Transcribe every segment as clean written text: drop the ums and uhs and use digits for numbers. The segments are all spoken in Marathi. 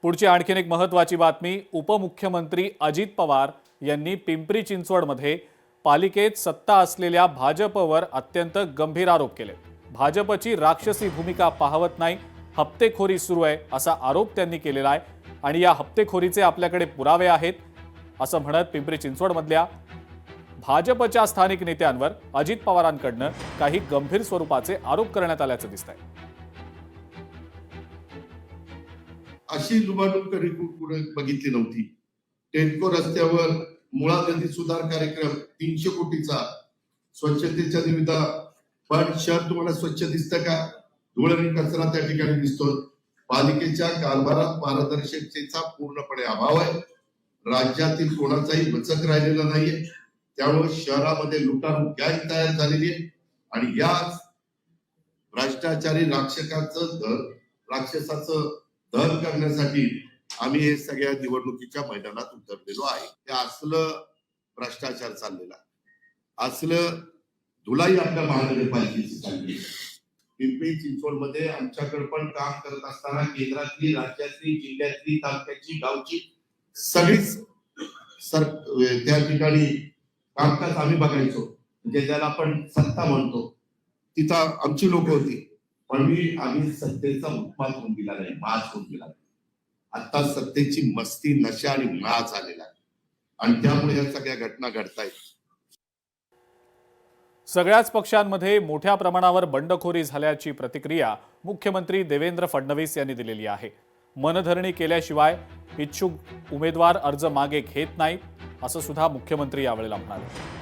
पुढची आणखीन एक महत्त्वाची बातमी। उपमुख्यमंत्री अजित पवार यांनी पिंपरी चिंचवडमध्ये पालिकेत सत्ता असलेल्या भाजपवर अत्यंत गंभीर आरोप केले। भाजपची राक्षसी भूमिका पाहवत नाही, हप्तेखोरी सुरू आहे असा आरोप त्यांनी केलेला आहे आणि या हप्तेखोरीचे आपल्याकडे पुरावे आहेत असं म्हणत पिंपरी चिंचवडमधल्या भाजपच्या स्थानिक नेत्यांवर अजित पवारांकडून काही गंभीर स्वरूपाचे आरोप करण्यात आल्याचं दिसतंय। अशी लुबाडूब कधी कुठे बघितली नव्हती। टेटको रस्त्यावर मुळा नदी सुधार कार्यक्रम 300 कोटीचा स्वच्छतेच्या निमित्त, पण शहर तुम्हाला स्वच्छ दिसतं का? धूळ आणि कचरा त्या ठिकाणी दिसतो। पालिकेच्या कारभारात पारदर्शकतेचा पूर्णपणे अभाव आहे। राज्यातील कोणाचाही वचक राहिलेला नाहीये। त्यामुळे शहरामध्ये लुटारू गँग तयार झालेली आहे आणि या भ्रष्टाचारी राक्षसाचं दहन करण्यासाठी आम्ही हे सगळ्या निवडणुकीच्या मैदानात उतरलेलो आहे। हे असलं भ्रष्टाचार चाललेला, असलं धुलाई आपल्या महानगरपालिकेची चालली आहे। पिंपरी चिंचवडमध्ये आमच्याकडे पण काम करत असताना केंद्रातली, राज्यातली, जिल्ह्यातली, तालुक्याची, गावची सगळीच त्या ठिकाणी कामकाज आम्ही बघायचो, म्हणजे ज्याला आपण सत्ता म्हणतो, तिथं आमची लोक होती। पण आम्ही सत्तेचा उत्पाद होऊन दिला नाही, माज होऊन दिला नाही। आता सत्तेची मस्ती, नशा आणि माज झालेला आहे आणि त्यामुळे या सगळ्या घटना घडतायत। सगळ्याच पक्षांमध्ये मोठ्या प्रमाणावर बंडखोरी झाल्याची प्रतिक्रिया मुख्यमंत्री देवेंद्र फडणवीस यांनी दिलेली आहे। मनधरणी केल्याशिवाय इच्छुक उमेदवार अर्ज मागे घेत नाहीत असं सुद्धा मुख्यमंत्री यावेळेला म्हणाले।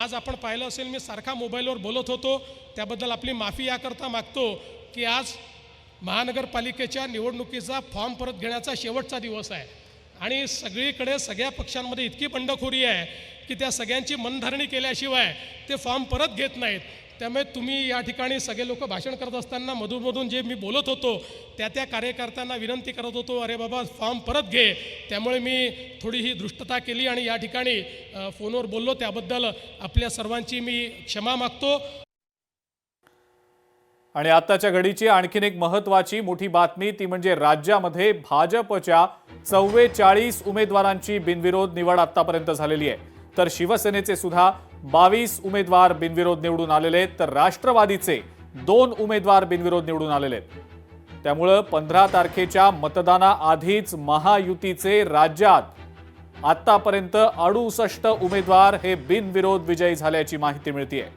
आज आपण पाहिलं असेल, मी सारखा मोबाईलवर बोलत होतो, त्याबद्दल आपली माफी याकरता मागतो की आज महानगरपालिकेच्या निवडणुकीचा फॉर्म परत घेण्याचा शेवटचा दिवस आहे आणि सगळीकडे सगळ्या पक्षांमध्ये इतकी बंडखोरी आहे की त्या सगळ्यांची मनधरणी केल्याशिवाय ते फॉर्म परत घेत नाहीत। त्यामुळे तुम्ही या ठिकाणी सगळे लोक भाषण करत असताना मधूनमधून जे मी बोलत होतो त्या कार्यकर्त्यांना विनंती करत होतो, अरे बाबा फॉर्म परत घे। त्यामुळे मी थोडी ही दृष्टता केली आणि या ठिकाणी फोनवर बोललो, त्याबद्दल आपल्या सर्वांची मी क्षमा मागतो। आणि आताच्या घडीची आणखीन एक महत्त्वाची मोठी बातमी ती म्हणजे राज्यामध्ये भाजपच्या 44 उमेदवारांची बिनविरोध निवड आतापर्यंत झालेली आहे, तर शिवसेनेचे सुद्धा 22 उमेदवार बिनविरोध निवडून आलेले आहेत, तर राष्ट्रवादीचे 2 उमेदवार बिनविरोध निवडून आलेले आहेत। त्यामुळे 15 तारखेच्या मतदानाआधीच महायुतीचे राज्यात आतापर्यंत 68 उमेदवार हे बिनविरोध विजयी झाल्याची माहिती मिळते।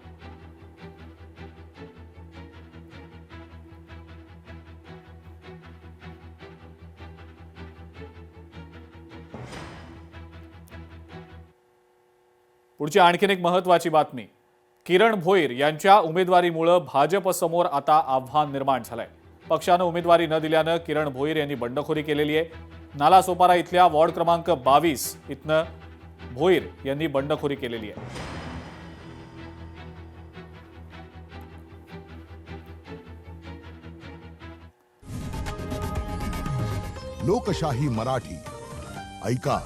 पुढची आणखीन एक महत्त्वाची बातमी, किरण भोईर यांच्या उमेदवारीमुळे भाजपसमोर आता आव्हान निर्माण झालंय। पक्षानं उमेदवारी न दिल्यानं किरण भोईर यांनी बंडखोरी केलेली आहे। नालासोपारा इथल्या वॉर्ड क्रमांक 22 इथनं भोईर यांनी बंडखोरी केलेली आहे। लोकशाही मराठी ऐका,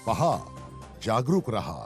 पहा, जागरूक रहा।